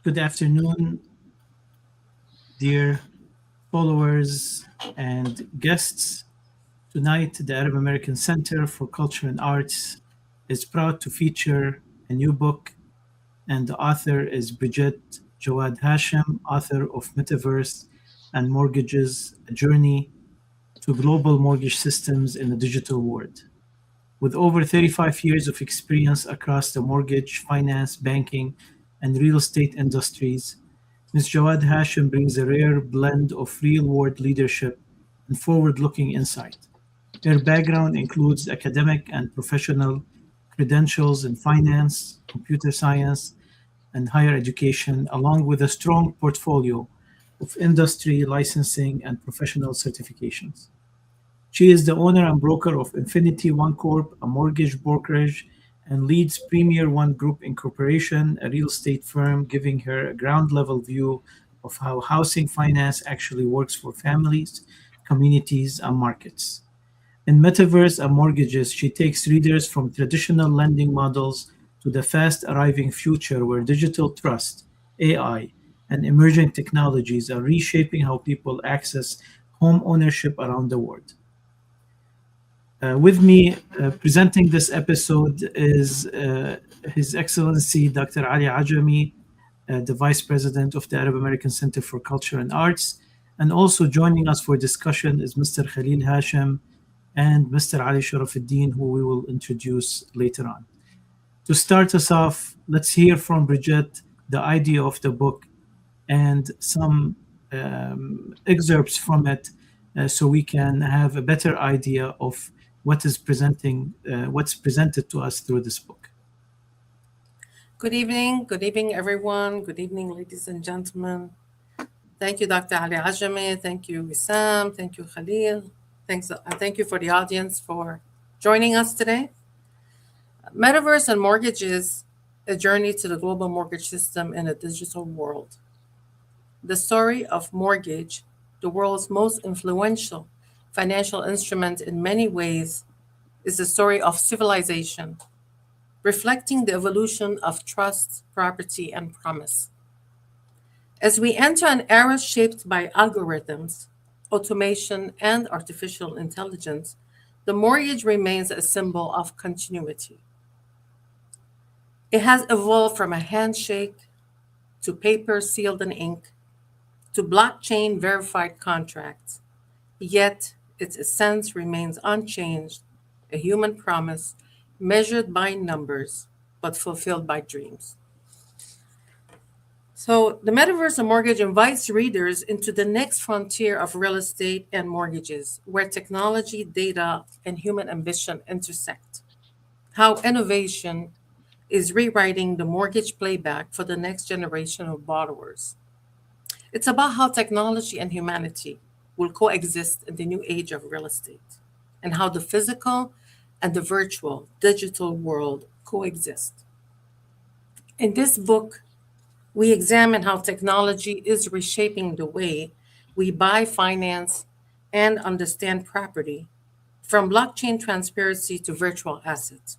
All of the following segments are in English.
Good afternoon, dear followers and guests. Tonight, the Arab American Center for Culture and Arts is proud to feature a new book, and the author is Brigitte Jawad-Hachem, author of Metaverse and Mortgages: A Journey to Global Mortgage Systems in the Digital World. With over 35 years of experience across the mortgage, finance, banking, and real estate industries, Ms. Jawad Hashim brings a rare blend of real world leadership and forward looking insight. Her background includes academic and professional credentials in finance, computer science, and higher education, along with a strong portfolio of industry licensing and professional certifications. She is the owner and broker of Infinity One Corp, a mortgage brokerage, and leads Premier One Group Incorporation, a real estate firm, giving her a ground level view of how housing finance actually works for families, communities, and markets. In Metaverse and Mortgages, she takes readers from traditional lending models to the fast arriving future where digital trust, AI, and emerging technologies are reshaping how people access home ownership around the world. With me presenting this episode is His Excellency Dr. Ali Ajami, the Vice President of the Arab American Center for Culture and Arts. And also joining us for discussion is Mr. Khalil Hashim and Mr. Ali Sharafuddin, who we will introduce later on. To start us off, let's hear from Brigitte the idea of the book and some excerpts from it so we can have a better idea of what's presented to us through this book. Good evening, everyone. Good evening, ladies and gentlemen. Thank you, Dr. Ali Ajami. Thank you, Wissam. Thank you, Khalil. Thank you for the audience for joining us today. Metaverse and Mortgages: A Journey to the Global Mortgage System in a Digital World. The story of mortgage, the world's most influential financial instrument in many ways, is the story of civilization, reflecting the evolution of trust, property, and promise. As we enter an era shaped by algorithms, automation, and artificial intelligence, the mortgage remains a symbol of continuity. It has evolved from a handshake to paper sealed in ink to blockchain verified contracts, yet its essence remains unchanged, a human promise measured by numbers but fulfilled by dreams. So, the Metaverse and Mortgage invites readers into the next frontier of real estate and mortgages, where technology, data, and human ambition intersect. How innovation is rewriting the mortgage playback for the next generation of borrowers. It's about how technology and humanity will coexist in the new age of real estate, and how the physical and the virtual digital world coexist. In this book, we examine how technology is reshaping the way we buy, finance, and understand property, from blockchain transparency to virtual assets.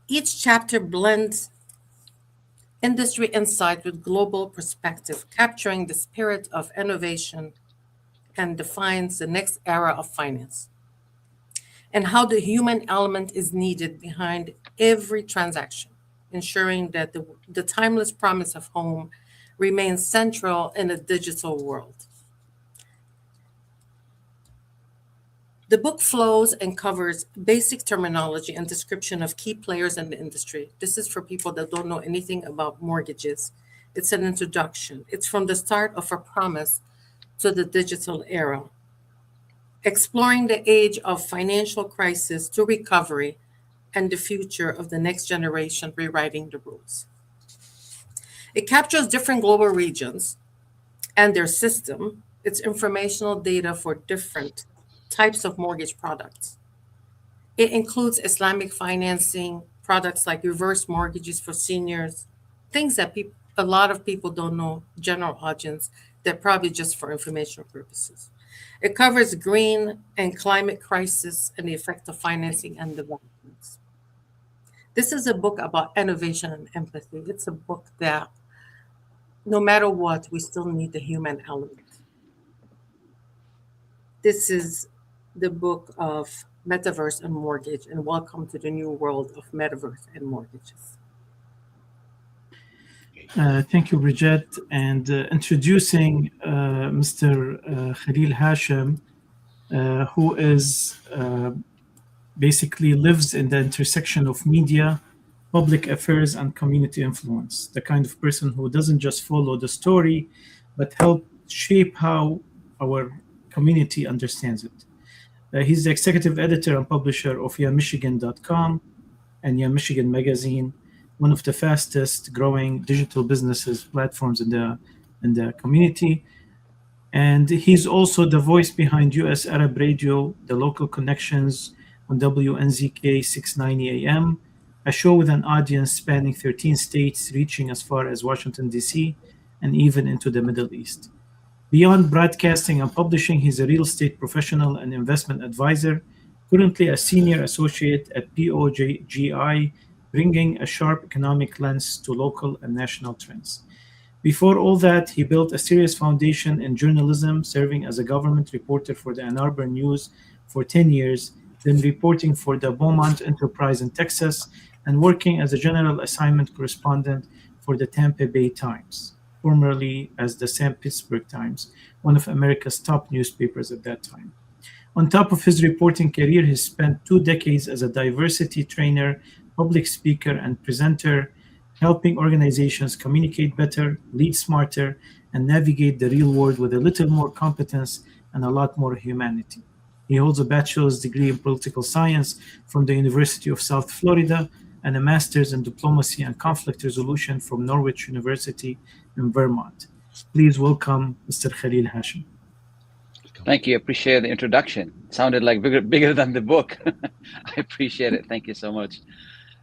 Each chapter blends industry insight with global perspective, capturing the spirit of innovation and defines the next era of finance, and how the human element is needed behind every transaction, ensuring that the timeless promise of home remains central in a digital world. The book flows and covers basic terminology and description of key players in the industry. This is for people that don't know anything about mortgages. It's an introduction. It's from the start of a promise to the digital era, exploring the age of financial crisis to recovery and the future of the next generation rewriting the rules. It captures different global regions and their system, its informational data for different types of mortgage products. It includes Islamic financing, products like reverse mortgages for seniors, things that a lot of people don't know, general audience, that probably just for informational purposes. It covers green and climate crisis and the effect of financing and developments. This is a book about innovation and empathy. It's a book that no matter what, we still need the human element. This is the book of Metaverse and Mortgage, and welcome to the new world of Metaverse and Mortgages. Thank you, Brigitte. And introducing Mr. Khalil Hashim, who is basically lives in the intersection of media, public affairs, and community influence. The kind of person who doesn't just follow the story, but help shape how our community understands it. He's the executive editor and publisher of YaMichigan.com and Michigan Magazine, one of the fastest growing digital businesses platforms in the community. And he's also the voice behind US Arab Radio, the local connections on WNZK 690 AM, a show with an audience spanning 13 states, reaching as far as Washington, D.C., and even into the Middle East. Beyond broadcasting and publishing, he's a real estate professional and investment advisor, currently a senior associate at POGI, bringing a sharp economic lens to local and national trends. Before all that, he built a serious foundation in journalism, serving as a government reporter for the Ann Arbor News for 10 years, then reporting for the Beaumont Enterprise in Texas, and working as a general assignment correspondent for the Tampa Bay Times, formerly as the St. Pittsburgh Times, one of America's top newspapers at that time. On top of his reporting career, he spent 2 decades as a diversity trainer, public speaker, and presenter, helping organizations communicate better, lead smarter, and navigate the real world with a little more competence and a lot more humanity. He holds a bachelor's degree in political science from the University of South Florida and a master's in diplomacy and conflict resolution from Norwich University in Vermont. Please welcome Mr. Khalil Hashim. Thank you. I appreciate the introduction. It sounded like bigger than the book. I appreciate it. Thank you so much.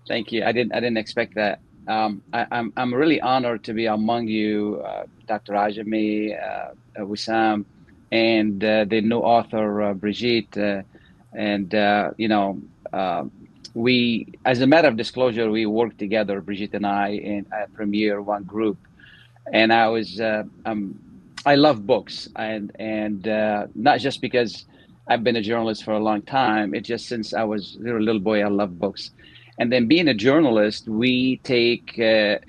Thank you. I didn't expect that. I'm really honored to be among you, Dr. Ajami, Wissam, and the new author, Brigitte. We, as a matter of disclosure, we worked together, Brigitte and I, in Premier One Group. And I love books, and not just because I've been a journalist for a long time. It's just since I was a little boy, I love books. And then being a journalist, we take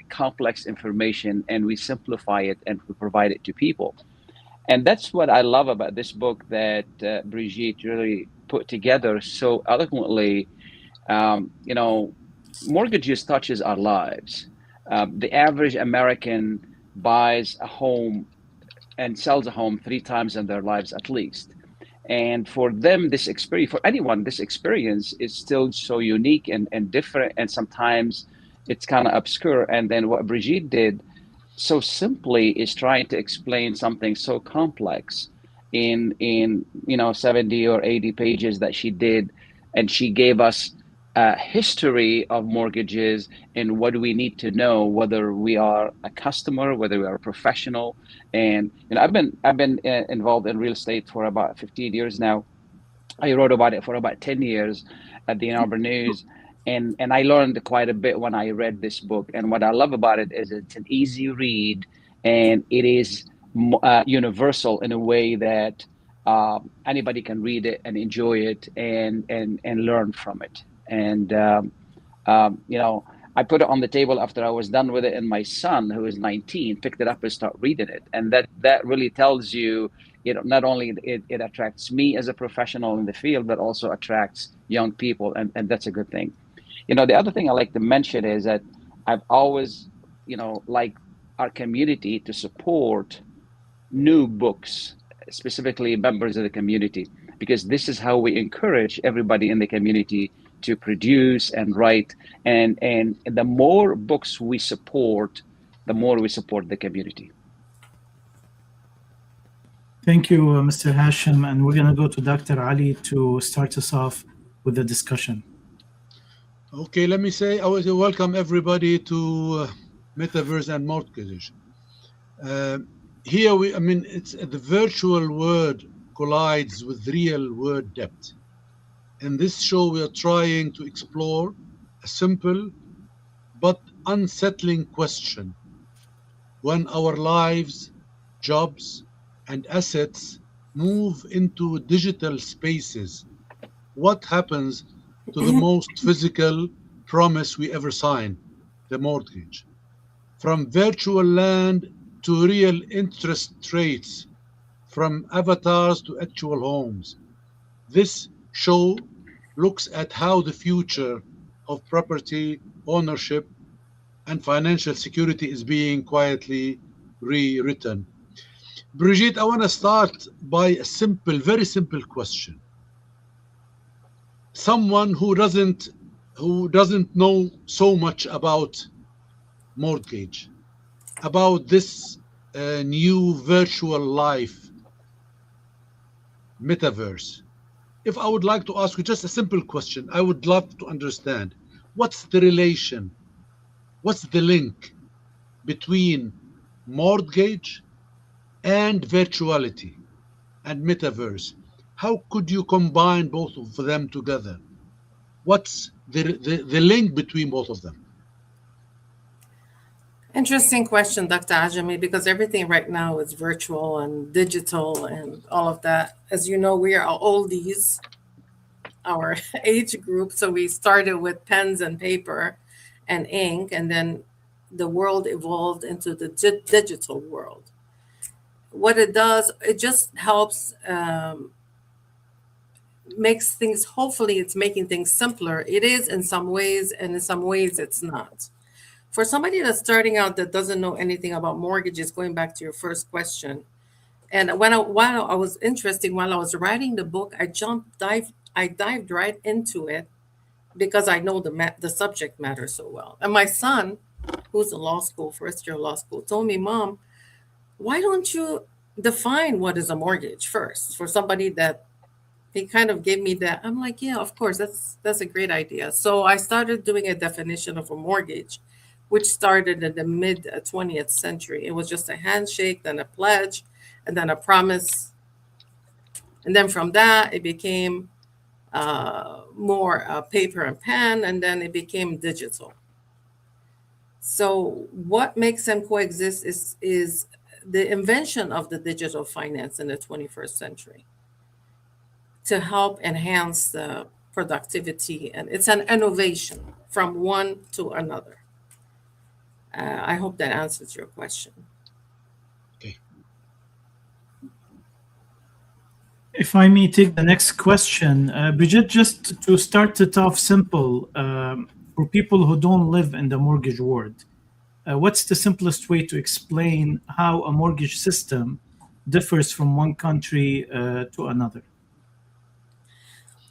complex information and we simplify it and we provide it to people. And that's what I love about this book that Brigitte really put together so eloquently. Mortgages touches our lives. The average American buys a home and sells a home 3 times in their lives at least. And for them, this experience, for anyone, this experience is still so unique and different, and sometimes it's kind of obscure. And then what Brigitte did so simply is trying to explain something so complex in 70 or 80 pages that she did, and she gave us a history of mortgages and what do we need to know, whether we are a customer, whether we are a professional. And I've been involved in real estate for about 15 years now. I wrote about it for about 10 years at the Ann Arbor News, and I learned quite a bit when I read this book. And what I love about it is it's an easy read, and it is universal in a way that anybody can read it and enjoy it and learn from it. And I put it on the table after I was done with it, and my son, who is 19, picked it up and started reading it. And that really tells you, not only it attracts me as a professional in the field, but also attracts young people, and that's a good thing. The other thing I like to mention is that I've always, liked our community to support new books, specifically members of the community, because this is how we encourage everybody in the community to produce and write. And the more books we support, the more we support the community. Thank you, Mr. Hashim. And we're going to go to Dr. Ali to start us off with the discussion. Okay, let me say I want to welcome everybody to Metaverse and Mortgage. Here it's the virtual world collides with real world depth. In this show, we are trying to explore a simple but unsettling question. when our lives, jobs, and assets move into digital spaces? What happens to the most physical promise we ever signed, the mortgage? From virtual land to real interest rates, from avatars to actual homes. This show looks at how the future of property ownership and financial security is being quietly rewritten. Brigitte, I want to start by a simple, very simple question. Someone who doesn't know so much about mortgage, about this new virtual life, metaverse. If I would like to ask you just a simple question, I would love to understand what's the relation, what's the link between mortgage and virtuality and metaverse? How could you combine both of them together? What's the link between both of them? Interesting question, Dr. Ajami, because everything right now is virtual and digital and all of that. As you know, we are oldies, our age group. So we started with pens and paper and ink, and then the world evolved into the digital world. What it does, it just helps, makes things, hopefully, it's making things simpler. It is in some ways, and in some ways, it's not. For somebody that's starting out that doesn't know anything about mortgages, going back to your first question, and while I was interested, while I was writing the book, I dived right into it because I know the subject matter so well. And my son, who's in law school, first year law school, told me, "Mom, why don't you define what is a mortgage first for somebody that?" He kind of gave me that. I'm like, "Yeah, of course, that's a great idea." So I started doing a definition of a mortgage, which started in the mid 20th century. It was just a handshake, then a pledge, and then a promise. And then from that, it became more paper and pen, and then it became digital. So what makes them coexist is the invention of the digital finance in the 21st century to help enhance the productivity. And it's an innovation from one to another. I hope that answers your question. Okay. If I may take the next question, Brigitte, just to start it off simple, for people who don't live in the mortgage world, what's the simplest way to explain how a mortgage system differs from one country to another?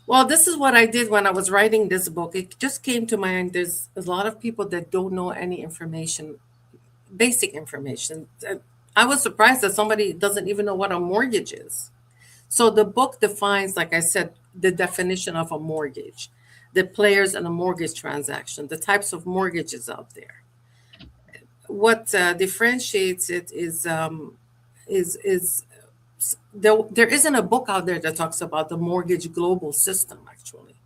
Well, this is what I did when I was writing this book. It just came to mind. There's a lot of people that don't know any information, basic information. I was surprised that somebody doesn't even know what a mortgage is. So the book defines, like I said, the definition of a mortgage, the players in a mortgage transaction, the types of mortgages out there. What differentiates it is there isn't a book out there that talks about the mortgage global system, actually.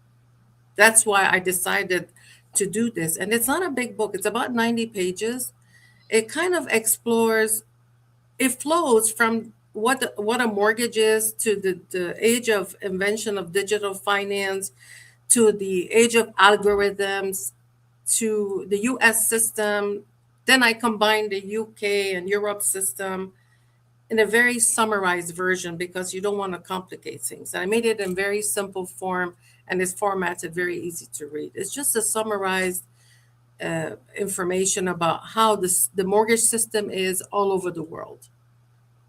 That's why I decided to do this. And it's not a big book, it's about 90 pages. It kind of explores, it flows from what a mortgage is to the age of invention of digital finance, to the age of algorithms, to the US system. Then I combined the UK and Europe system in a very summarized version because you don't want to complicate things. And I made it in very simple form, and it's formatted very easy to read. It's just a summarized information about how the mortgage system is all over the world.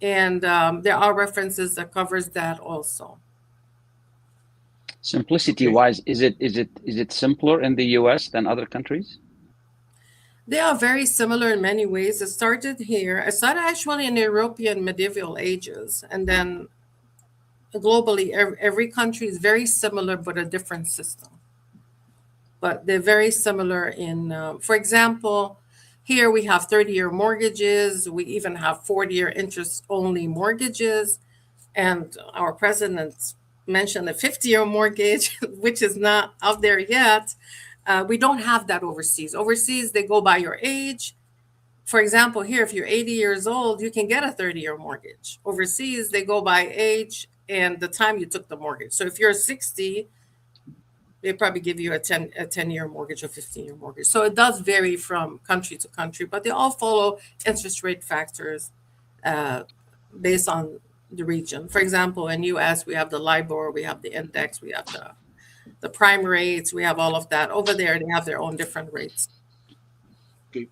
And there are references that covers that also. Simplicity wise, is it simpler in the US than other countries? They are very similar in many ways. It started here. It started actually in the European medieval ages. And then globally, every country is very similar, but a different system. But they're very similar in, for example, here we have 30-year mortgages. We even have 40-year interest-only mortgages. And our president mentioned a 50-year mortgage, which is not out there yet. We don't have that overseas. Overseas, they go by your age. For example, here, if you're 80 years old, you can get a 30-year mortgage. Overseas, they go by age and the time you took the mortgage. So if you're 60, they probably give you a 10-year mortgage or 15-year mortgage. So it does vary from country to country, but they all follow interest rate factors uh, based on the region. For example, in US, we have the LIBOR, we have the index, we have the prime rates, we have all of that. Over there, they have their own different rates. Okay.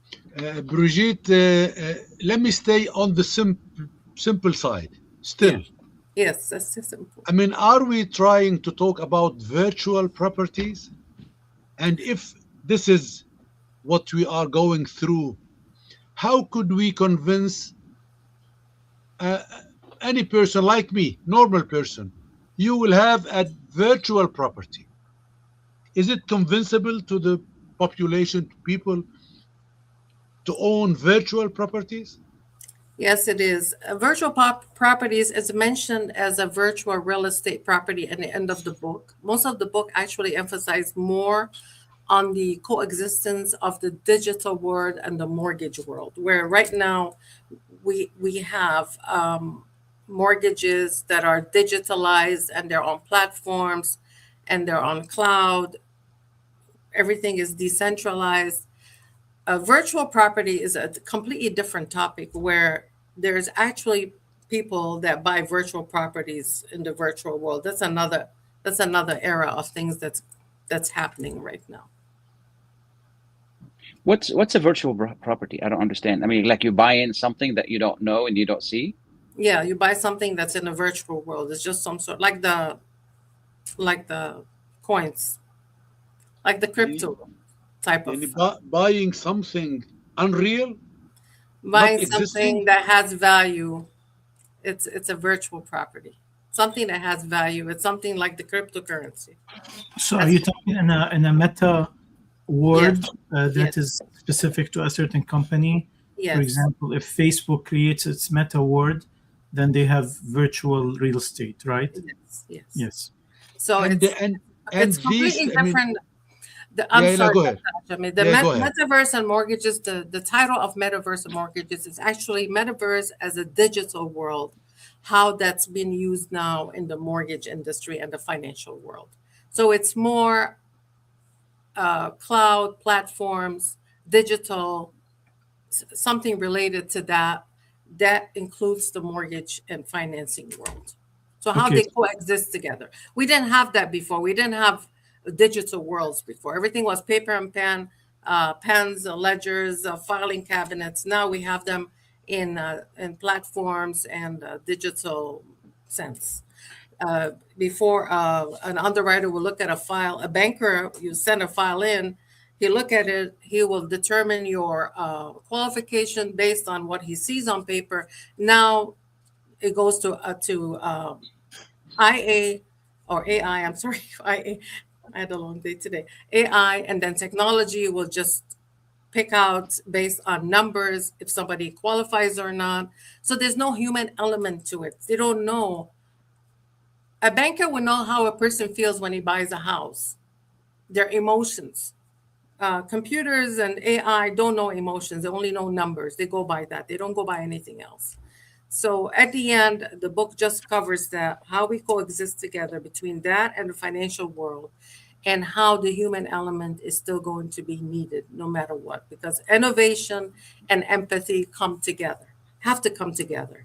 Brigitte, let me stay on the simple side still. Yes, that's just simple. I mean, are we trying to talk about virtual properties? And if this is what we are going through, how could we convince any person like me, normal person, you will have a virtual property? Is it convincible to the population, to people, to own virtual properties? Yes, it is. Virtual properties is mentioned as a virtual real estate property at the end of the book. Most of the book actually emphasized more on the coexistence of the digital world and the mortgage world, where right now we have mortgages that are digitalized and they're on platforms and they're on cloud. Everything is decentralized. A virtual property is a completely different topic where there's actually people that buy virtual properties in the virtual world. That's another era of things that's happening right now. What's a virtual property? I don't understand. I mean, like you buy in something that you don't know and you don't see? Yeah, you buy something that's in a virtual world. It's just some sort like the coins, like the crypto type of Buying something unreal, buying not something existing. that has value. It's a virtual property. Something that has value. It's something like the cryptocurrency. So are That's you talking in a meta word that yes, is specific to a certain company? For yes, example, if Facebook creates its meta word, then they have virtual real estate, right? yes. Yes. So And and it's these, completely I mean, different. I'm yeah, sorry, go ahead. Dr. Ajami. The Yeah, go ahead. metaverse and mortgages. The title of metaverse and mortgages is actually metaverse as a digital world. How that's been used now in the mortgage industry and the financial world. So it's more cloud platforms, digital, something related to that. That includes the mortgage and financing world. So how Okay. they coexist together. We didn't have that before. We didn't have digital worlds before. Everything was paper and pen, pens, ledgers, filing cabinets. Now we have them in platforms and digital sense. Before an underwriter will look at a file, a banker, you send a file in, he look at it, he will determine your qualification based on what he sees on paper. Now it goes to IA or AI, I'm sorry, IA. I had a long day today. AI, and then technology will just pick out based on numbers if somebody qualifies or not. So there's no human element to it. They don't know. A banker will know how a person feels when he buys a house, their emotions. Computers and AI don't know emotions, they only know numbers. They go by that, they don't go by anything else. So at the end, the book just covers that how we coexist together between that and the financial world, and how the human element is still going to be needed no matter what, because innovation and empathy have to come together.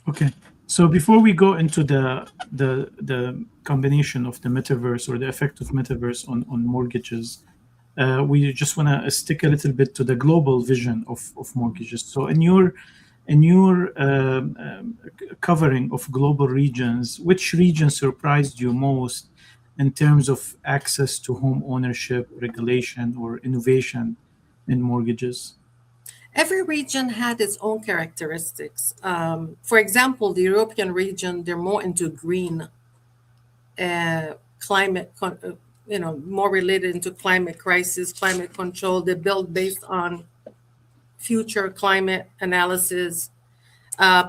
Okay. So before we go into the combination of the metaverse or the effect of metaverse on mortgages, we just want to stick a little bit to the global vision of mortgages. So in your covering of global regions, which region surprised you most in terms of access to home ownership, regulation, or innovation in mortgages? Every region had its own characteristics. For example, the European region, they're more into green climate, more related into climate crisis, climate control. They build based on future climate analysis.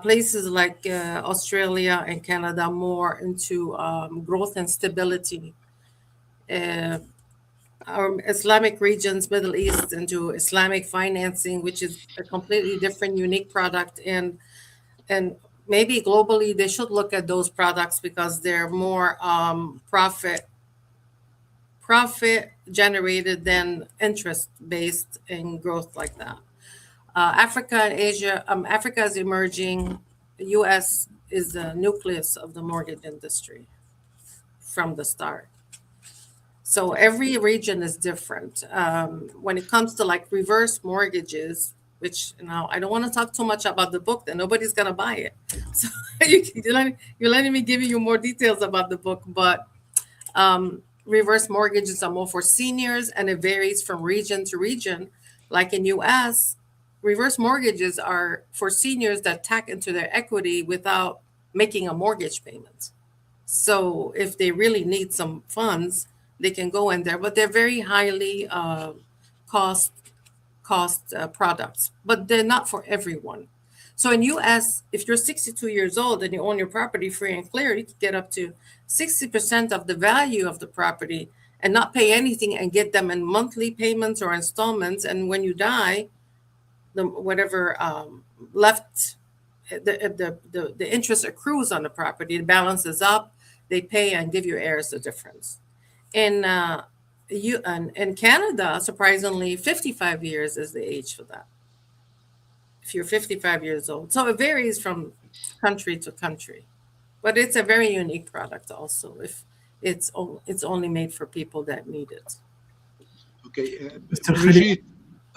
Places like Australia and Canada more into growth and stability. Uh, Islamic regions, Middle East, into Islamic financing, which is a completely different, unique product. And maybe globally, they should look at those products because they're more profit generated than interest based in growth like that. Africa and Asia, Africa is emerging. The U.S. is the nucleus of the mortgage industry from the start. So every region is different. When it comes to like reverse mortgages, which I don't want to talk too much about the book, then nobody's gonna buy it. So you're letting me give you more details about the book, but reverse mortgages are more for seniors, and it varies from region to region. Like in U.S., reverse mortgages are for seniors that tack into their equity without making a mortgage payment. So if they really need some funds, they can go in there, but they're very highly cost products, but they're not for everyone. So in US, if you're 62 years old and you own your property free and clear, you can get up to 60% of the value of the property and not pay anything and get them in monthly payments or installments. And when you die, the whatever left, the interest accrues on the property, the balance is up, they pay and give your heirs the difference. In Canada, surprisingly, 55 years is the age for that. If you're 55 years old. So it varies from country to country. But it's a very unique product also, if it's only made for people that need it. Okay, Mr. Brigitte,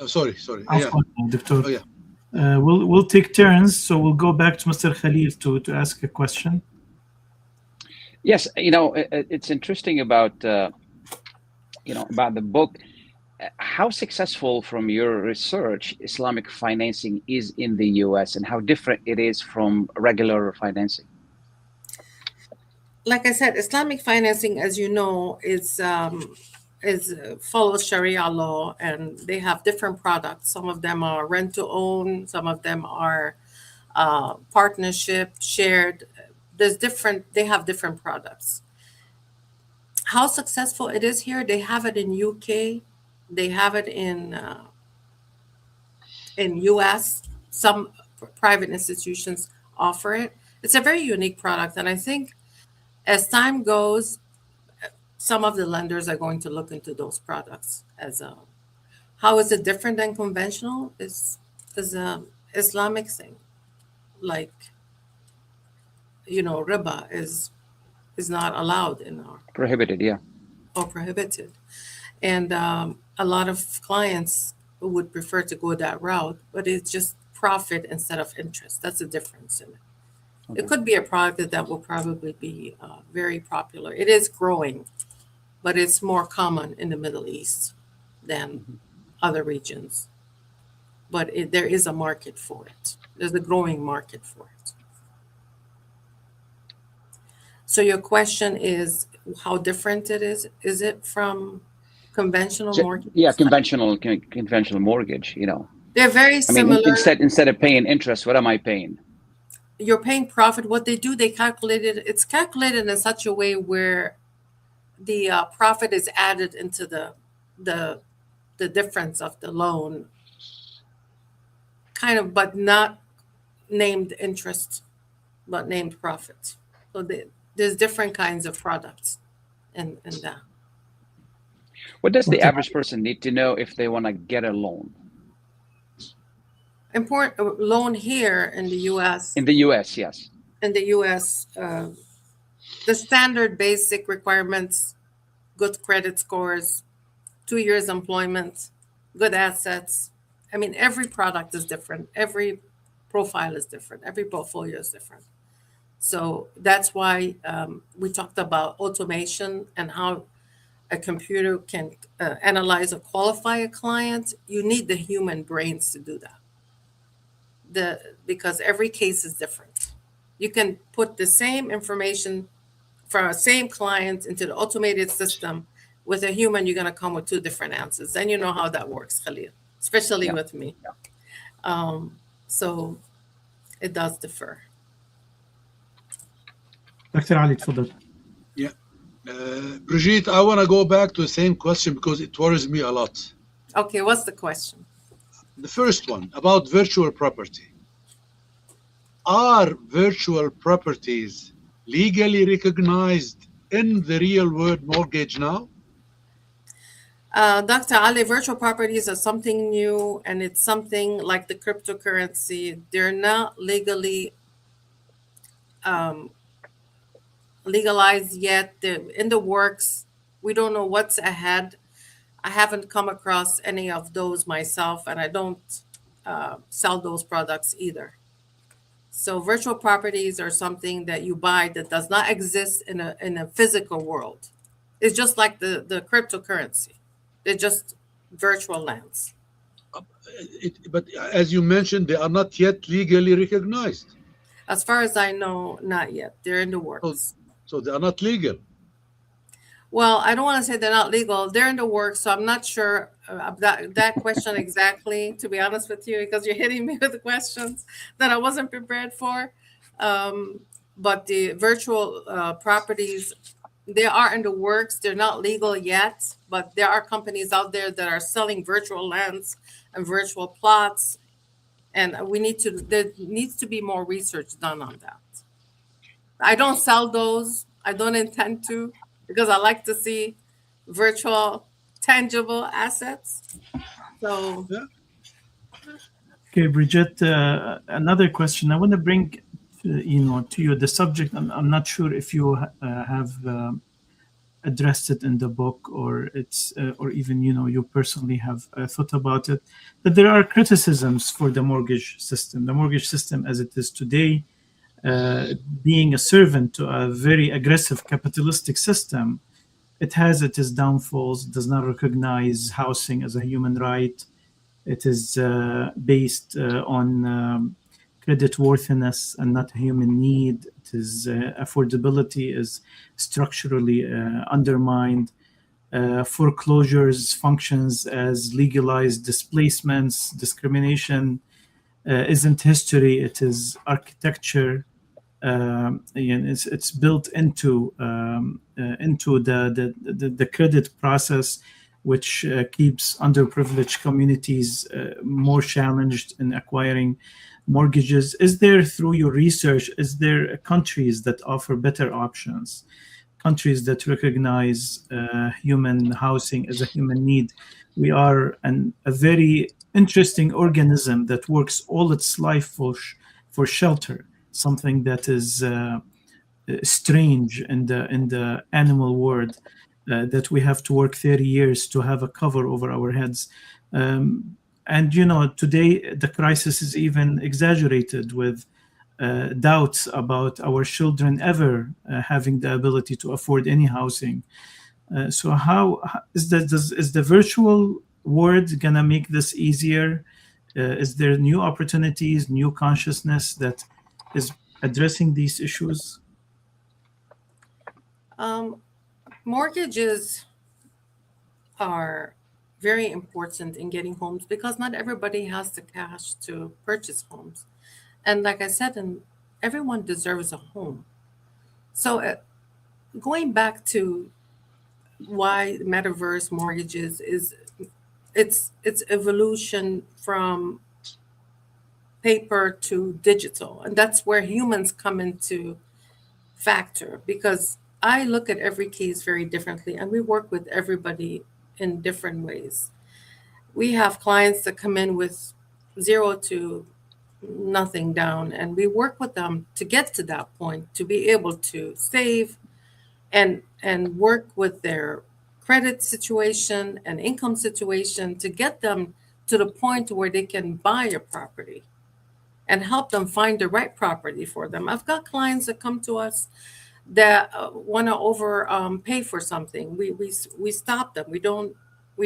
sorry. Yeah. Doctor. Oh, yeah. We'll take turns, so we'll go back to Mr. Khalil to ask a question. Yes, it's interesting about about the book. How successful, from your research, Islamic financing is in the U.S. and how different it is from regular financing? Like I said, Islamic financing, as you know, is follows Sharia law, and they have different products. Some of them are rent to own, some of them are partnership, shared. They have different products. How successful it is here, they have it in UK, they have it in US. Some private institutions offer it. It's a very unique product, and I think as time goes, some of the lenders are going to look into those products as how is it different than conventional? Is Islamic thing, like riba is not allowed in our Prohibited, yeah. or prohibited, and a lot of clients would prefer to go that route, but it's just profit instead of interest. That's the difference in it. Okay. It could be a product that will probably be very popular. It is growing, but it's more common in the Middle East than other regions. But there is a market for it. There's a growing market for it. So your question is how different it is? Is it from conventional mortgage? Yeah, conventional mortgage. They're very similar. I mean, instead of paying interest, what am I paying? You're paying profit. What they do, they calculate it. It's calculated in such a way where the profit is added into the difference of the loan, kind of, but not named interest, but named profit. So there's different kinds of products in that. What does the average person need to know if they want to get a loan? Important loan here in the U.S. In the U.S., yes. In the U.S., the standard basic requirements: good credit scores, 2 years employment, good assets. I mean, every product is different. Every profile is different. Every portfolio is different. So that's why we talked about automation and how a computer can analyze or qualify a client. You need the human brains to do that. Because every case is different. You can put the same information from a same client into the automated system. With a human, you're going to come with two different answers. And you know how that works, Khalil, especially with me. Yeah. So it does differ. Dr. Ali, تفضل. Yeah. Brigitte, I want to go back to the same question because it worries me a lot. Okay, what's the question? The first one about virtual property. Are virtual properties legally recognized in the real world mortgage now? Dr. Ali, virtual properties are something new, and it's something like the cryptocurrency. They're not um, legalized yet. They're in the works. We don't know what's ahead. I haven't come across any of those myself, and I don't sell those products either. So virtual properties are something that you buy that does not exist in a physical world. It's just like the cryptocurrency. They're just virtual lands. But as you mentioned, they are not yet legally recognized. As far as I know, not yet. They're in the So, works. so they are not legal. Well, I don't want to say they're not legal. They're in the works, so I'm not sure of that question exactly, to be honest with you, because you're hitting me with questions that I wasn't prepared for. Um, but the virtual properties, they are in the works. They're not legal yet, but there are companies out there that are selling virtual lands and virtual plots, and there needs to be more research done on that. I don't sell those. I don't intend to because I like to see virtual, tangible assets. So, Yeah. Okay, Brigitte, another question. I want to bring, to you the subject. I'm not sure if you have addressed it in the book or or even you personally have thought about it. That there are criticisms for the mortgage system. The mortgage system, as it is today, uh, being a servant to a very aggressive capitalistic system, it has its downfalls. Does not recognize housing as a human right. It is based on credit worthiness and not a human need. It is affordability is structurally undermined. Foreclosures functions as legalized displacements. Discrimination isn't history; it is architecture. And it's built into the credit process, which keeps underprivileged communities more challenged in acquiring mortgages. Is there, through your research, is there countries that offer better options, countries that recognize human housing as a human need? We are a very interesting organism that works all its life for shelter, something that is strange in the animal world, that we have to work 30 years to have a cover over our heads. And today the crisis is even exaggerated with doubts about our children ever having the ability to afford any housing. So how is the virtual world gonna make this easier? Is there new opportunities, new consciousness that is addressing these issues? um, mortgages are very important in getting homes because not everybody has the cash to purchase homes. And like I said, and everyone deserves a home. So, going back to why metaverse mortgages is it's evolution from paper to digital, and that's where humans come into factor because I look at every case very differently and we work with everybody in different ways. We have clients that come in with zero to nothing down, and we work with them to get to that point to be able to save and work with their credit situation and income situation to get them to the point where they can buy a property and help them find the right property for them. I've got clients that come to us that want to over pay for something. We stop them. We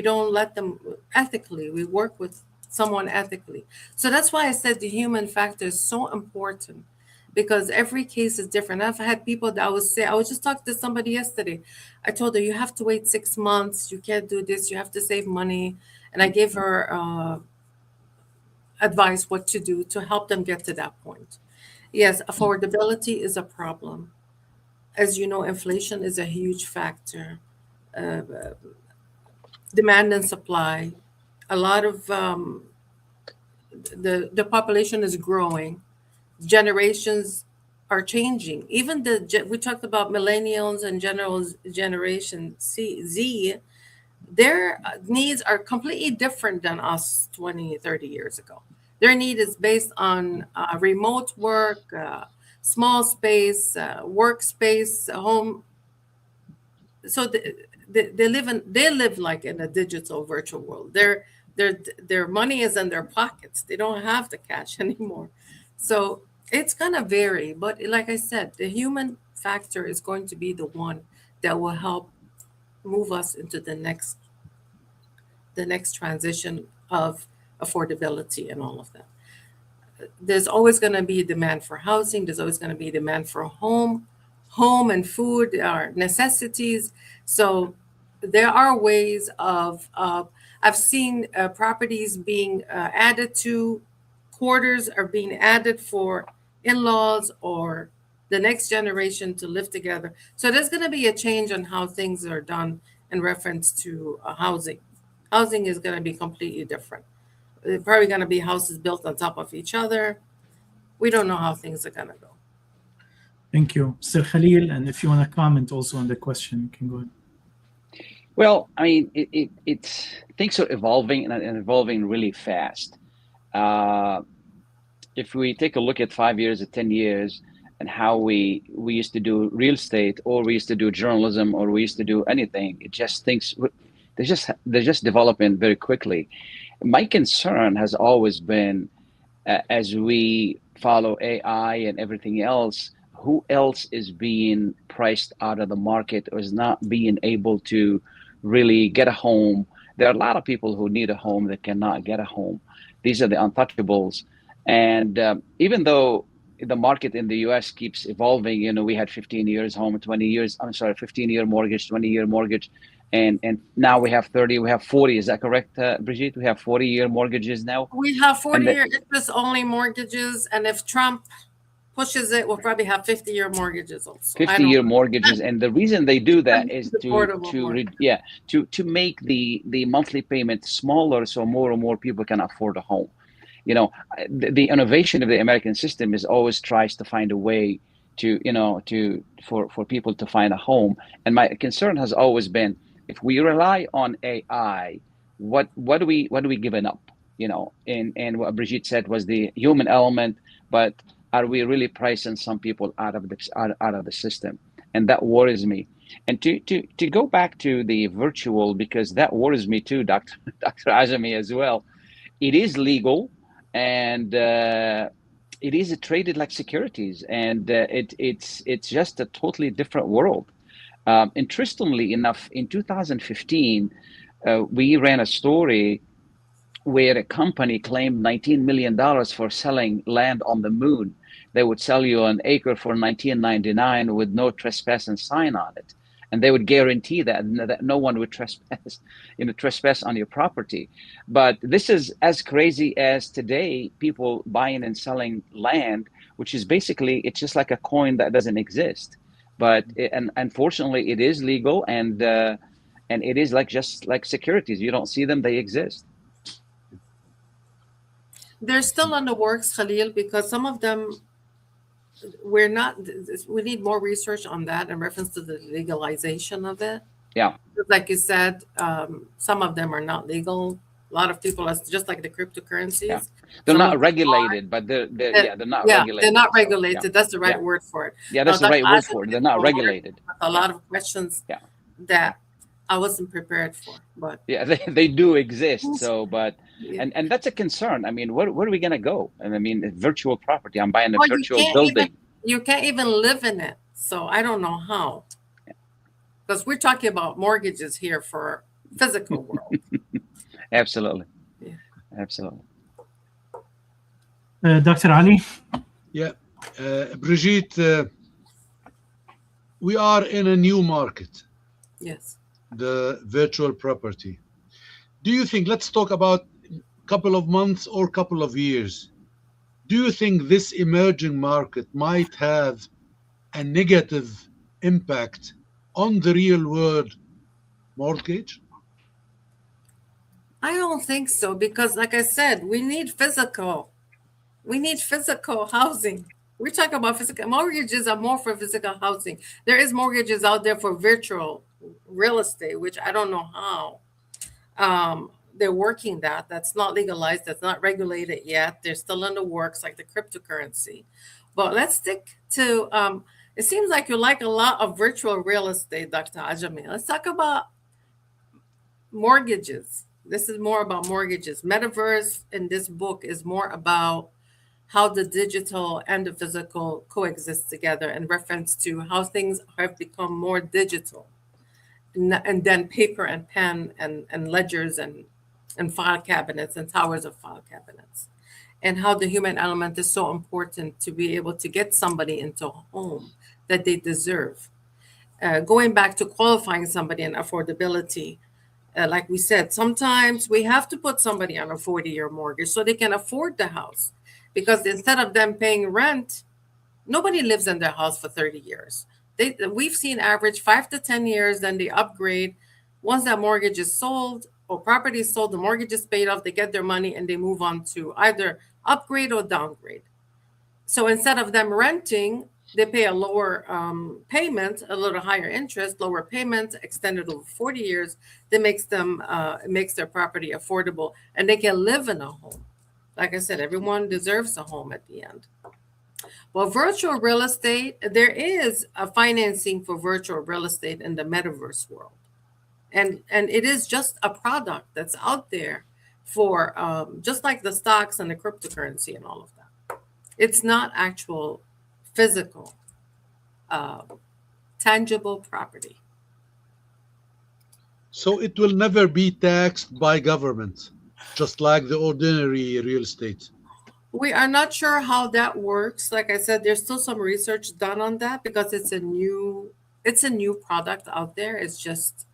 don't let them ethically. We work with someone ethically. So that's why I said the human factor is so important because every case is different. I've had people that I was just talking to somebody yesterday. I told her, you have to wait 6 months. You can't do this. You have to save money. And I gave her advice what to do to help them get to that point. Yes, affordability is a problem. As you know, inflation is a huge factor. Uh, Demand and supply. A lot of the population is growing. Generations are changing. Even we talked about millennials and generation Z, their needs are completely different than us 20, 30 years ago. Their need is based on remote work, small space, workspace, home. So they live like in a digital virtual world. Their money is in their pockets. They don't have the cash anymore. So it's gonna vary. But like I said, the human factor is going to be the one that will help move us into the next transition of affordability and all of that. There's always going to be demand for housing. There's always going to be demand for home and food are necessities. So there are ways of I've seen properties being added to, quarters are being added for in-laws or the next generation to live together. So there's going to be a change on how things are done in reference to housing. Housing is going to be completely different. They're probably going to be houses built on top of each other. We don't know how things are going to go. Thank you. Mr. Khalil, and if you want to comment also on the question, you can go ahead. Well, I mean, it's things are evolving and evolving really fast. If we take a look at 5 years or 10 years and how we used to do real estate, or we used to do journalism, or we used to do anything, it just things they're just developing very quickly. My concern has always been, as we follow AI and everything else, who else is being priced out of the market or is not being able to really get a home? There are a lot of people who need a home that cannot get a home. These are the untouchables. And even though the market in the US keeps evolving, we had 15 years home, 15-year mortgage, 20-year mortgage. And now we have 30, we have 40. Is that correct, Brigitte? We have 40-year mortgages now. We have 40-year interest-only mortgages, and if Trump pushes it, we'll probably have 50-year mortgages also. 50-year mortgages, and the reason they do that is to make the monthly payment smaller, so more and more people can afford a home. The innovation of the American system is always tries to find a way to for people to find a home. And my concern has always been, if we rely on AI, what are we giving up? And what Brigitte said was the human element, but are we really pricing some people out of the system? And that worries me. And to go back to the virtual, because that worries me too, Dr. Azami, as well. It is legal, and it is traded like securities, and it's just a totally different world. Interestingly enough, in 2015, we ran a story where a company claimed $19 million for selling land on the moon. They would sell you an acre for $19.99 with no trespassing sign on it. And they would guarantee that no one would trespass on your property. But this is as crazy as today, people buying and selling land, which is basically, it's just like a coin that doesn't exist. But and unfortunately, it is legal, and it is just like securities. You don't see them; they exist. They're still on the works, Khalil, because some of them we need more research on that in reference to the legalization of it. Yeah. Like you said, some of them are not legal. A lot of people, just like the cryptocurrencies. Yeah. They're not regulated, but they're not regulated. They're not regulated. So, that's the right word for it. Yeah, that's the right word for it. They're not regulated. A lot of questions that I wasn't prepared for, but they do exist. So, but and that's a concern. I mean, where are we gonna go? And I mean, virtual property. I'm buying a virtual building. You can't even live in it. So I don't know how, because we're talking about mortgages here for physical world. Absolutely. Yeah. Absolutely. Dr. Ali? Yeah. Brigitte, we are in a new market. Yes. The virtual property. Do you think, let's talk about a couple of months or couple of years, do you think this emerging market might have a negative impact on the real world mortgage? I don't think so because, like I said, we need physical housing. We're talking about physical mortgages are more for physical housing. There is mortgages out there for virtual real estate, which I don't know how they're working that. That's not legalized. That's not regulated yet. They're still in the works, like the cryptocurrency. But let's stick to. It seems like you like a lot of virtual real estate, Dr. Ajami. Let's talk about mortgages. This is more about mortgages. Metaverse in this book is more about how the digital and the physical coexist together in reference to how things have become more digital and then paper and pen and ledgers and file cabinets and towers of file cabinets, and how the human element is so important to be able to get somebody into a home that they deserve. Going back to qualifying somebody and affordability, like we said, sometimes we have to put somebody on a 40-year mortgage so they can afford the house. Because instead of them paying rent, nobody lives in their house for 30 years. We've seen average 5 to 10 years, then they upgrade. Once that mortgage is sold or property is sold, the mortgage is paid off, they get their money and they move on to either upgrade or downgrade. So instead of them renting, they pay a lower payment, a little higher interest, lower payment, extended over 40 years. That makes them makes their property affordable, and they can live in a home. Like I said, everyone deserves a home at the end. Well, virtual real estate, there is a financing for virtual real estate in the metaverse world, and it is just a product that's out there for just like the stocks and the cryptocurrency and all of that. It's not actual physical, tangible property. So it will never be taxed by government, just like the ordinary real estate. We are not sure how that works. Like I said, there's still some research done on that because it's a new product out there. It's just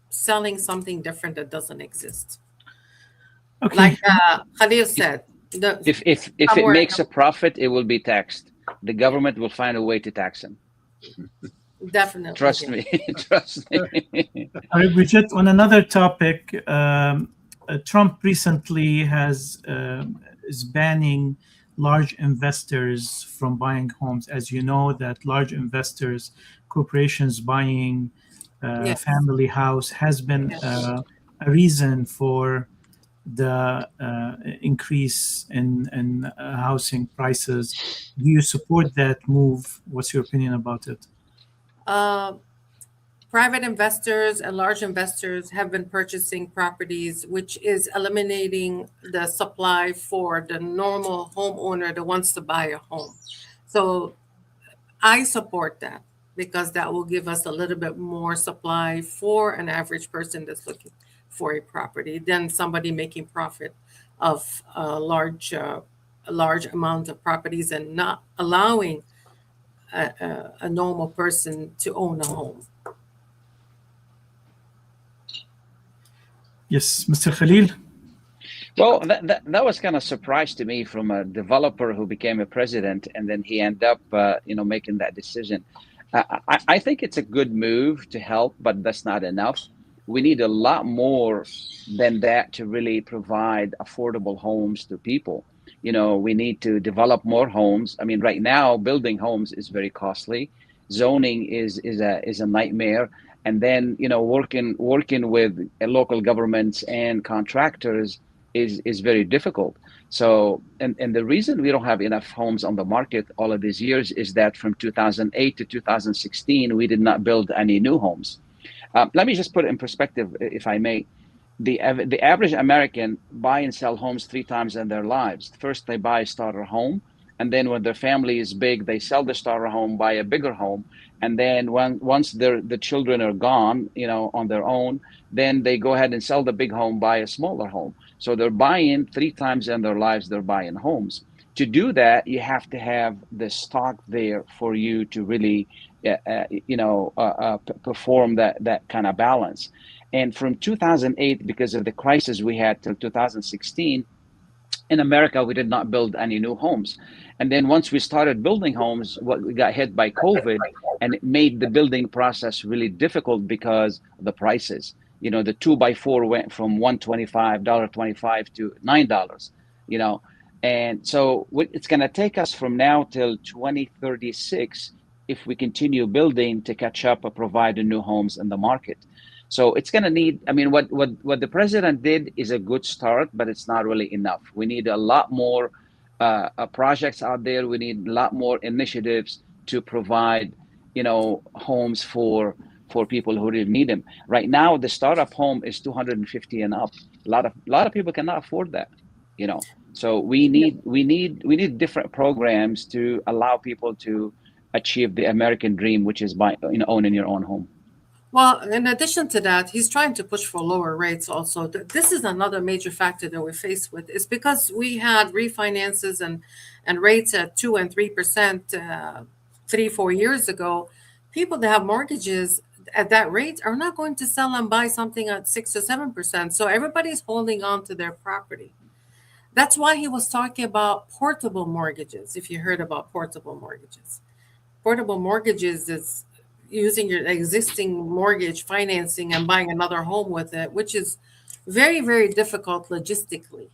selling something different that doesn't exist. Okay. Like Khalil said, If it somewhere- makes a profit, it will be taxed. The government will find a way to tax them. definitely. Trust me. Trust me. All right, Brigitte, on another topic, Trump recently is banning large investors from buying homes. As you know, that large investors, corporations buying Yes. family house has been a reason for the increase in housing prices. Do you support that move? What's your opinion about it? Private investors and large investors have been purchasing properties, which is eliminating the supply for the normal homeowner that wants to buy a home. So I support that because that will give us a little bit more supply for an average person that's looking for a property than somebody making profit of a large amount of properties and not allowing a normal person to own a home. Yes, Mr. Khalil? Well, that was kind of surprise to me from a developer who became a president, and then he ended up, making that decision. I think it's a good move to help, but that's not enough. We need a lot more than that to really provide affordable homes to people. We need to develop more homes. I mean, right now, building homes is very costly. Zoning is a nightmare. And then, working with local governments and contractors is very difficult. So, and the reason we don't have enough homes on the market all of these years is that from 2008 to 2016, we did not build any new homes. Let me just put it in perspective, if I may. The average American buy and sell homes 3 times in their lives. First, they buy a starter home. And then when their family is big, they sell the starter home, buy a bigger home. And then once the children are gone, on their own, then they go ahead and sell the big home, buy a smaller home. So they're buying 3 times in their lives, they're buying homes. To do that, you have to have the stock there for you to really, perform that kind of balance. And from 2008, because of the crisis we had till 2016, in America, we did not build any new homes. And then once we started building homes, we got hit by COVID, and it made the building process really difficult because of the prices. You know, the 2x4 went from $125 to $9. You know, and so it's going to take us from now till 2036 if we continue building to catch up or provide new homes in the market. So it's going to need, I mean, what the president did is a good start, but it's not really enough. We need a lot more projects out there. We need a lot more initiatives to provide, you know, homes for people who really need them. Right now, the startup home is 250 and up. A lot of people cannot afford that, you know. So we need different programs to allow people to achieve the American dream, which is by, you know, owning your own home. Well, in addition to that, he's trying to push for lower rates also. This is another major factor that we're faced with. It's because we had refinances and rates at 2 and 3% 3-4 years ago. People that have mortgages at that rate are not going to sell and buy something at 6 or 7%. So everybody's holding on to their property. That's why he was talking about portable mortgages, if you heard about portable mortgages. Portable mortgages is using your existing mortgage financing and buying another home with it, which is very, very difficult logistically.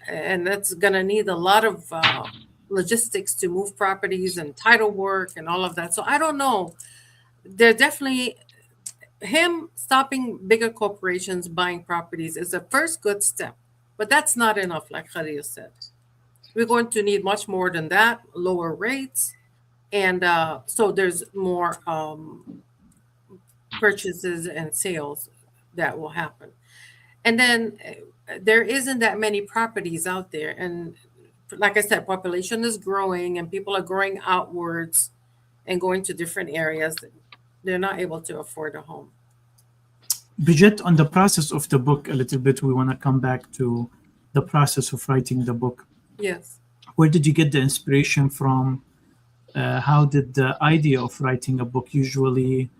And that's going to need a lot of logistics to move properties and title work and all of that. So I don't know. They're definitely, him stopping bigger corporations buying properties is the first good step. But that's not enough, like Khalil said. We're going to need much more than that, lower rates. And so there's more purchases and sales that will happen. And then there isn't that many properties out there. And like I said, population is growing and people are growing outwards and going to different areas. They're not able to afford a home. Brigitte, on the process of the book a little bit, we want to come back to the process of writing the book. Yes. Where did you get the inspiration from? How did the idea of writing a book usually?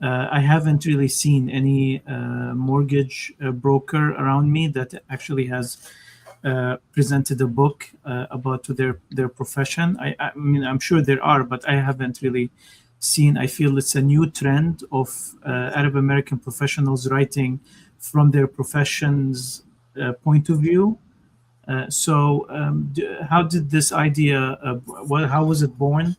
I haven't really seen any mortgage broker around me that actually has presented a book about their profession. I mean, I'm sure there are, but I haven't really seen. I feel it's a new trend of Arab American professionals writing from their profession's point of view. How did this idea, how was it born?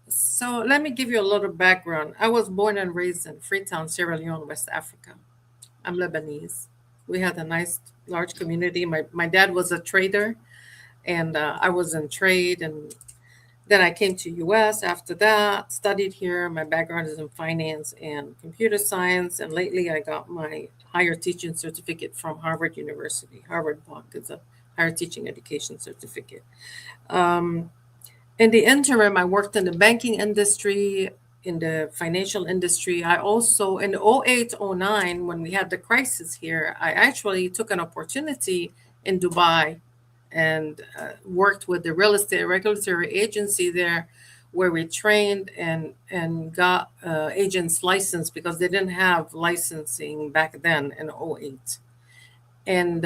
So let me give you a little background. I was born and raised in Freetown, Sierra Leone, West Africa. I'm Lebanese. We had a nice, large community. My dad was a trader, and I was in trade. And then I came to U.S. after that, studied here. My background is in finance and computer science. And lately, I got my higher teaching certificate from Harvard University. Harvard Block is a higher teaching education certificate. In the interim, I worked in the banking industry, in the financial industry. I also, in 08-09, when we had the crisis here, I actually took an opportunity in Dubai and worked with the real estate regulatory agency there, where we trained and got agents licensed because they didn't have licensing back then in 08. And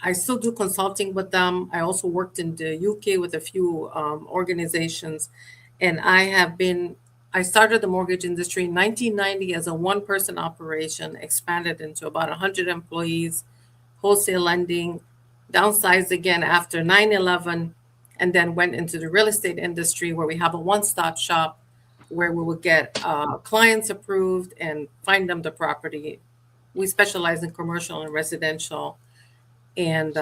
I still do consulting with them. I also worked in the UK with a few organizations. And I started the mortgage industry in 1990 as a one-person operation, expanded into about 100 employees, wholesale lending, downsized again after 9/11, and then went into the real estate industry where we have a one-stop shop where we would get clients approved and find them the property. We specialize in commercial and residential. And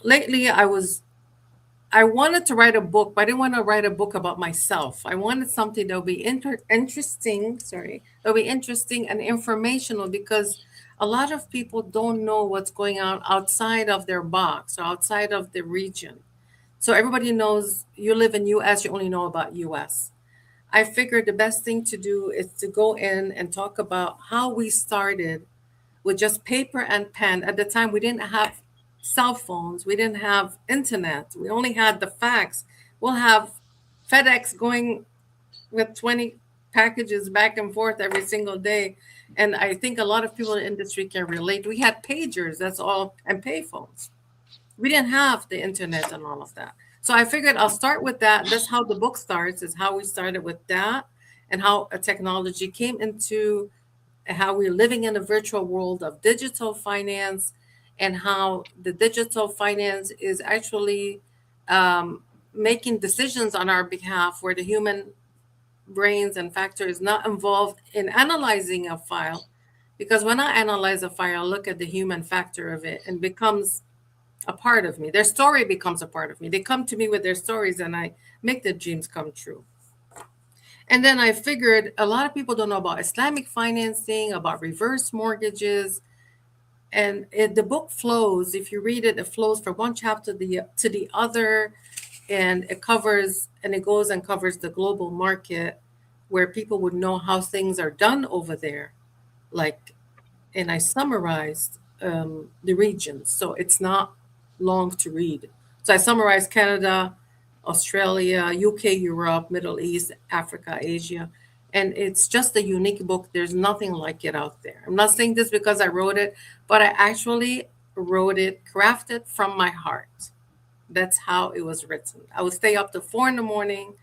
lately I wanted to write a book, but I didn't want to write a book about myself. I wanted something that would be interesting and informational, because a lot of people don't know what's going on outside of their box or outside of the region. So everybody knows you live in US, you only know about US. I figured the best thing to do is to go in and talk about how we started with just paper and pen. At the time, we didn't have cell phones. We didn't have internet. We only had the fax. We'll have FedEx going with 20 packages back and forth every single day. And I think a lot of people in the industry can relate. We had pagers, that's all, and payphones. We didn't have the internet and all of that. So I figured I'll start with that. That's how the book starts, is how we started with that and how a technology came into how we're living in a virtual world of digital finance, and how the digital finance is actually making decisions on our behalf where the human brains and factor is not involved in analyzing a file. Because when I analyze a file, I look at the human factor of it and becomes a part of me. Their story becomes a part of me. They come to me with their stories and I make their dreams come true. And then I figured a lot of people don't know about Islamic financing, about reverse mortgages. And the book flows. If you read it, it flows from one chapter to the other. And it covers, and it goes and covers the global market where people would know how things are done over there. Like, and I summarized the regions. So it's not long to read. So I summarized Canada, Australia, UK, Europe, Middle East, Africa, Asia. And it's just a unique book. There's nothing like it out there. I'm not saying this because I wrote it, but I actually wrote it, crafted from my heart. That's how it was written. I would stay up to 4 a.m.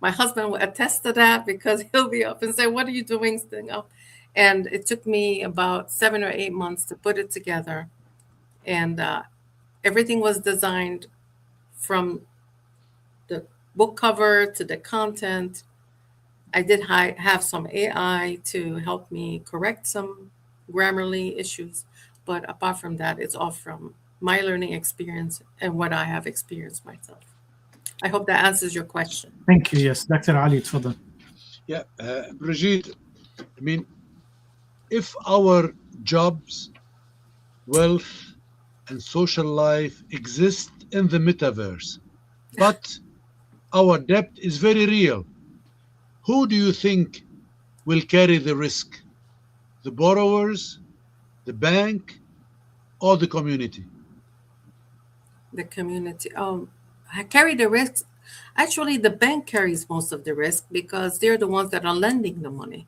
My husband would attest to that because he'll be up and say, "What are you doing staying up?" And it took me about 7 or 8 months to put it together. And everything was designed from the book cover to the content. I did have some AI to help me correct some grammarly issues. But apart from that, it's all from my learning experience and what I have experienced myself. I hope that answers your question. Thank you. Yes, Dr. Ali, تفضل. Yeah, Brigitte, I mean, if our jobs, wealth, and social life exist in the metaverse, but our debt is very real, who do you think will carry the risk? The borrowers, the bank, or the community? The community. I carry the risk. Actually, the bank carries most of the risk because they're the ones that are lending the money.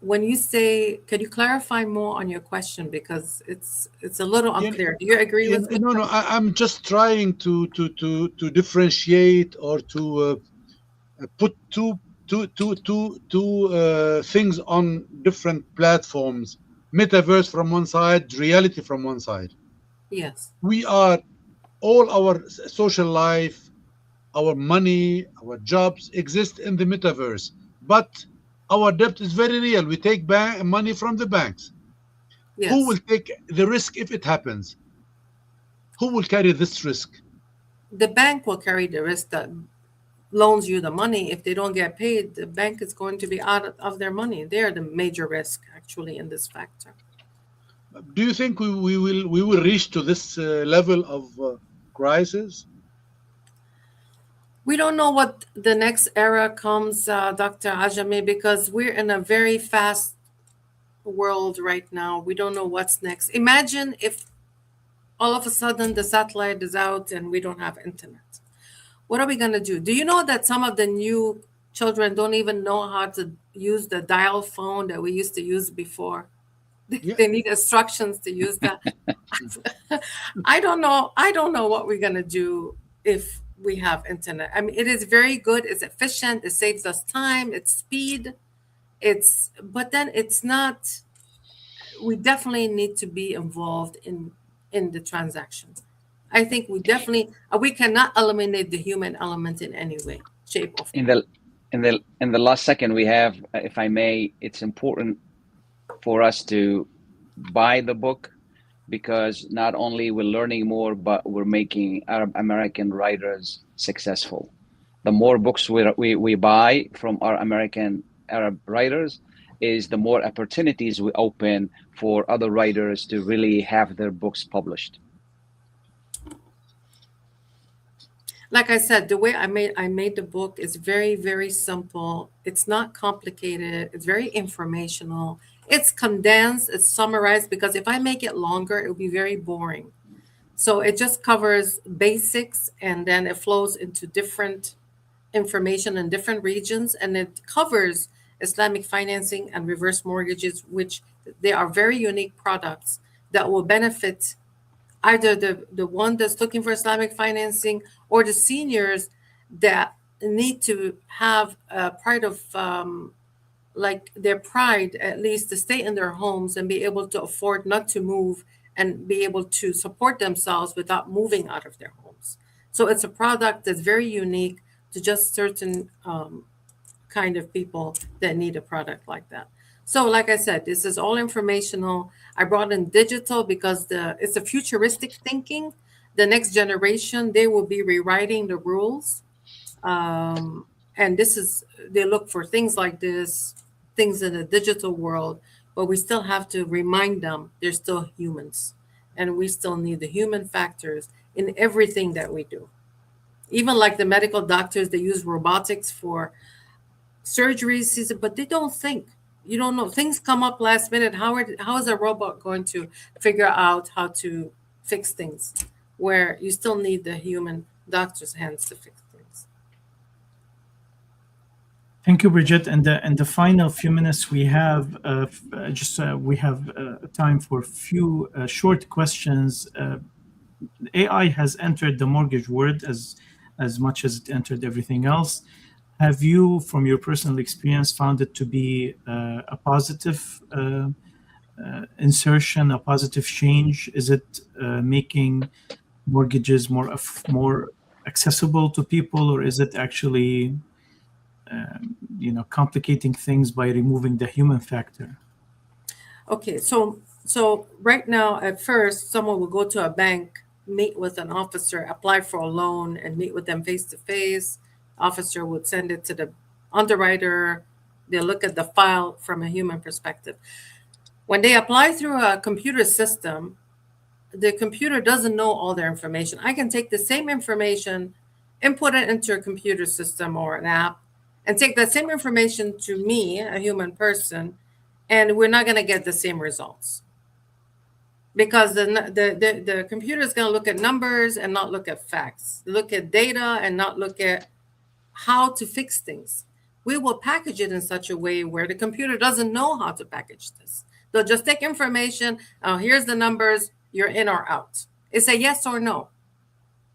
When you say, could you clarify more on your question, because it's a little unclear. Do you agree with me? No. I'm just trying to differentiate or to put two things on different platforms. Metaverse from one side, reality from one side. Yes. We are all our social life, our money, our jobs exist in the metaverse, but our debt is very real. We take money from the banks. Yes. Who will take the risk if it happens? Who will carry this risk? The bank will carry the risk that loans you the money. If they don't get paid, the bank is going to be out of their money. They're the major risk actually in this factor. Do you think we will reach to this level of crisis? We don't know what the next era comes, Dr. Ajame, because we're in a very fast world right now. We don't know what's next. Imagine if all of a sudden the satellite is out and we don't have internet. What are we going to do? Do you know that some of the new children don't even know how to use the dial phone that we used to use before? Yeah. They need instructions to use that. I don't know. I don't know what we're going to do if we have internet. I mean, it is very good. It's efficient. It saves us time. It's speed. But then it's not. We definitely need to be involved in the transactions. I think we cannot eliminate the human element in any way, shape, or form. In the last second we have, if I may, it's important for us to buy the book, because not only we're learning more, but we're making Arab American writers successful. The more books we buy from our American Arab writers, is the more opportunities we open for other writers to really have their books published. Like I said, the way I made the book is very, very simple. It's not complicated. It's very informational. It's condensed. It's summarized, because if I make it longer, it will be very boring. So it just covers basics, and then it flows into different information in different regions, and it covers Islamic financing and reverse mortgages, which they are very unique products that will benefit either the one that's looking for Islamic financing or the seniors that need to have a pride of like their pride at least to stay in their homes and be able to afford not to move and be able to support themselves without moving out of their homes. So it's a product that's very unique to just certain kind of people that need a product like that. So, like I said, this is all informational. I brought in digital because it's a futuristic thinking. The next generation, they will be rewriting the rules. And this is, they look for things like this, things in the digital world, but we still have to remind them they're still humans. And we still need the human factors in everything that we do. Even like the medical doctors, they use robotics for surgeries, but they don't think. You don't know. Things come up last minute. How is a robot going to figure out how to fix things where you still need the human doctor's hands to fix things? Thank you, Brigitte. And the final few minutes we have, we have time for a few short questions. AI has entered the mortgage world as much as it entered everything else. Have you, from your personal experience, found it to be a positive insertion, a positive change? Is it making mortgages more accessible to people, or is it actually complicating things by removing the human factor? Okay, so right now, at first, someone will go to a bank, meet with an officer, apply for a loan, and meet with them face to face. Officer would send it to the underwriter. They look at the file from a human perspective. When they apply through a computer system, the computer doesn't know all their information. I can take the same information, input it into a computer system or an app, and take that same information to me, a human person, and we're not going to get the same results. Because the computer is going to look at numbers and not look at facts, look at data and not look at how to fix things. We will package it in such a way where the computer doesn't know how to package this. They'll just take information. Oh, here's the numbers. You're in or out. It's a yes or no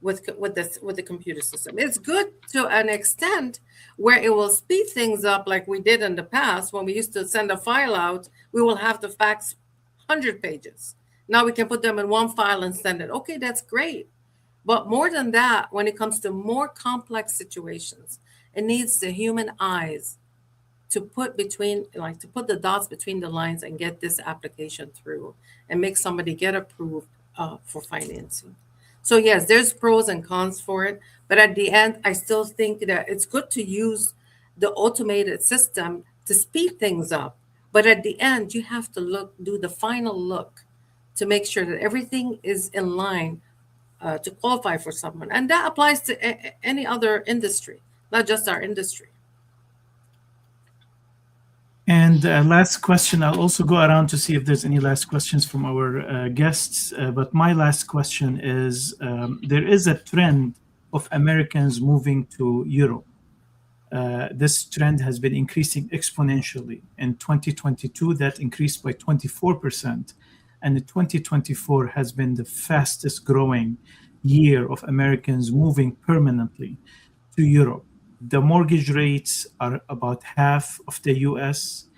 with the computer system. It's good to an extent where it will speed things up, like we did in the past when we used to send a file out. We will have to fax 100 pages. Now we can put them in one file and send it. Okay, that's great. But more than that, when it comes to more complex situations, it needs the human eyes to put the dots between the lines and get this application through and make somebody get approved for financing. So yes, there's pros and cons for it. But at the end, I still think that it's good to use the automated system to speed things up. But at the end, you have to do the final look to make sure that everything is in line to qualify for someone. And that applies to any other industry, not just our industry. And last question, I'll also go around to see if there's any last questions from our guests. But my last question is, there is a trend of Americans moving to Europe. This trend has been increasing exponentially. In 2022, that increased by 24%. And in 2024 has been the fastest growing year of Americans moving permanently to Europe. The mortgage rates are about half of the US.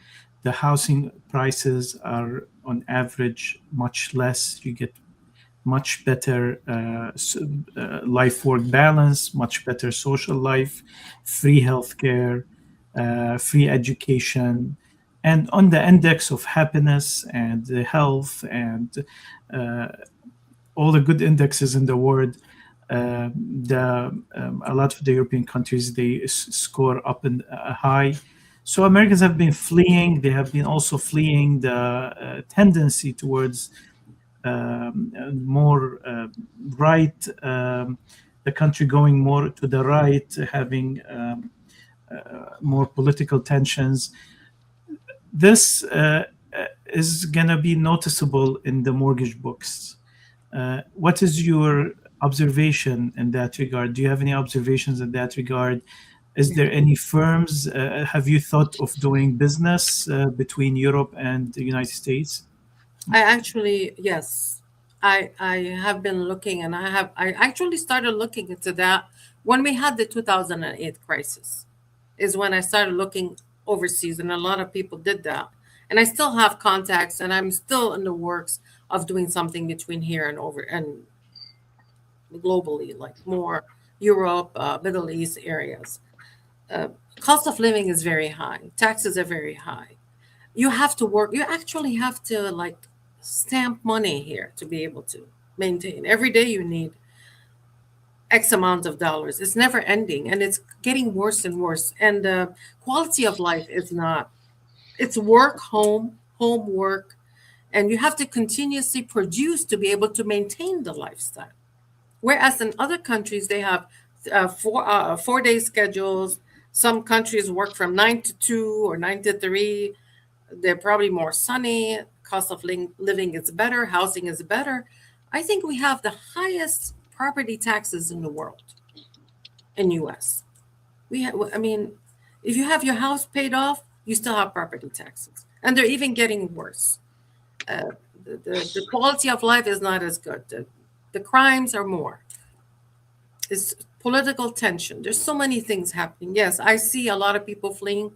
The housing prices are on average much less. You get much better life-work balance, much better social life, free healthcare, free education. And on the index of happiness and health and all the good indexes in the world, a lot of the European countries, they score up in high. So Americans have been fleeing. They have been also fleeing the tendency towards more right, the country going more to the right, having more political tensions. This is going to be noticeable in the mortgage books. What is your observation in that regard? Do you have any observations in that regard? Is there any firms? Have you thought of doing business between Europe and the United States? Yes. I have been looking, and I actually started looking into that when we had the 2008 crisis. Is when I started looking overseas, and a lot of people did that. And I still have contacts, and I'm still in the works of doing something between here and over and globally, like more Europe, Middle East areas. Uh, Cost of living is very high. Taxes are very high. You have to work. You actually have to like stamp money here to be able to maintain. Every day you need X amount of dollars. It's never ending, and it's getting worse and worse. And the quality of life is not. It's work, home, home, work, and you have to continuously produce to be able to maintain the lifestyle. Whereas in other countries, they have 4 day schedules. Some countries work from 9 to 2 or 9 to 3. They're probably more sunny. Cost of living is better. Housing is better. I think we have the highest property taxes in the world in U.S. I mean, if you have your house paid off, you still have property taxes, and they're even getting worse. The quality of life is not as good. The crimes are more. It's political tension. There's so many things happening. Yes, I see a lot of people fleeing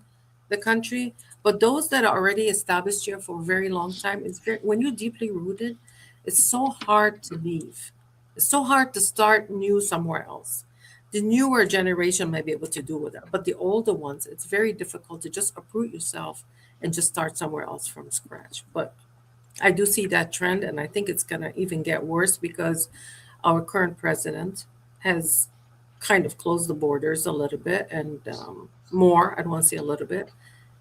the country, but those that are already established here for a very long time, when you're deeply rooted, it's so hard to leave. It's so hard to start new somewhere else. The newer generation might be able to do with that, but the older ones, it's very difficult to just uproot yourself and just start somewhere else from scratch. But I do see that trend, and I think it's going to even get worse because our current president has kind of closed the borders a little bit, and more, I don't want to say a little bit,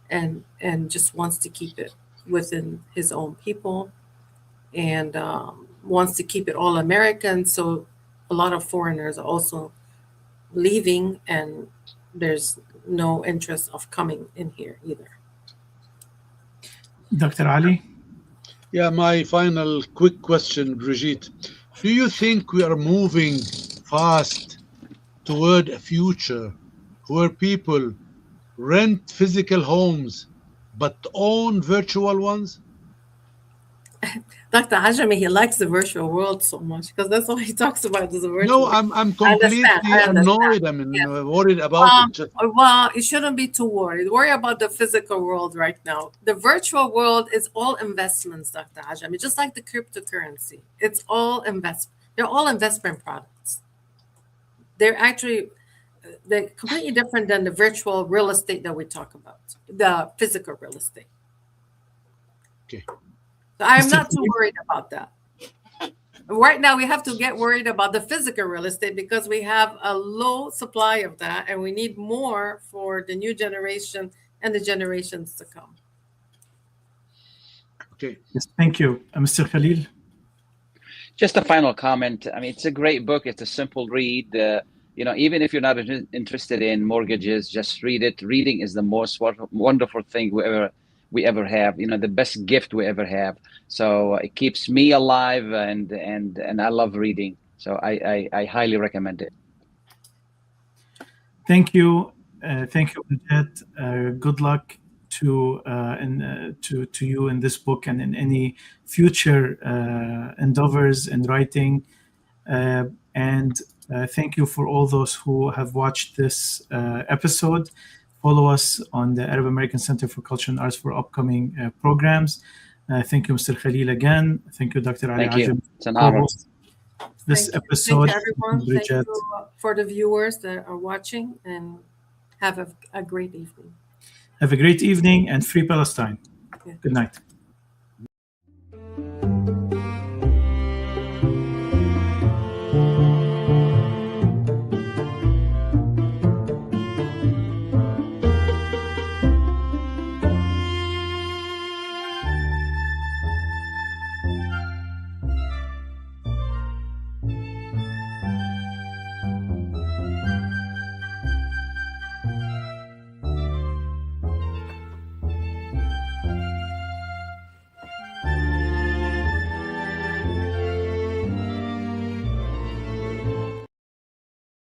and just wants to keep it within his own people, and wants to keep it all American. So a lot of foreigners are also leaving, and there's no interest of coming in here either. Dr. Ali? Yeah, my final quick question, Brigitte. Do you think we are moving fast toward a future where people rent physical homes but own virtual ones? Dr. Hajime, he likes the virtual world so much because that's all he talks about is the virtual No, world. I'm I understand. completely I understand. annoyed. I mean, Yes. worried about it. Just, Well, you shouldn't be too worried. Worry about the physical world right now. The virtual world is all investments, Dr. Hajime, just like the cryptocurrency. It's all investment. They're all investment products. They're completely different than the virtual real estate that we talk about, the physical real estate. okay. So I'm Mr. not too worried about that. Right now, we have to get worried about the physical real estate because we have a low supply of that, and we need more for the new generation and the generations to come. Okay. Yes, thank you. Mr. Khalil? Just a final comment. I mean, it's a great book. It's a simple read. Even if you're not interested in mortgages, just read it. Reading is the most wonderful thing we ever have. The best gift we ever have. So it keeps me alive, and I love reading. So I highly recommend it. Thank you. Thank you, Brigitte. Good luck to you in this book and in any future endeavors in writing. And thank you for all those who have watched this episode. Follow us on the Arab American Center for Culture and Arts for upcoming programs. Thank you, Mr. Khalil, again. Thank you, Dr. Ali Thank you. Hajim. It's an honor. This Thank you. episode, Thank you, everyone. Thank Brigitte. you for the viewers that are watching, and have a great evening. Have a great evening and free Palestine. Yeah. Good night.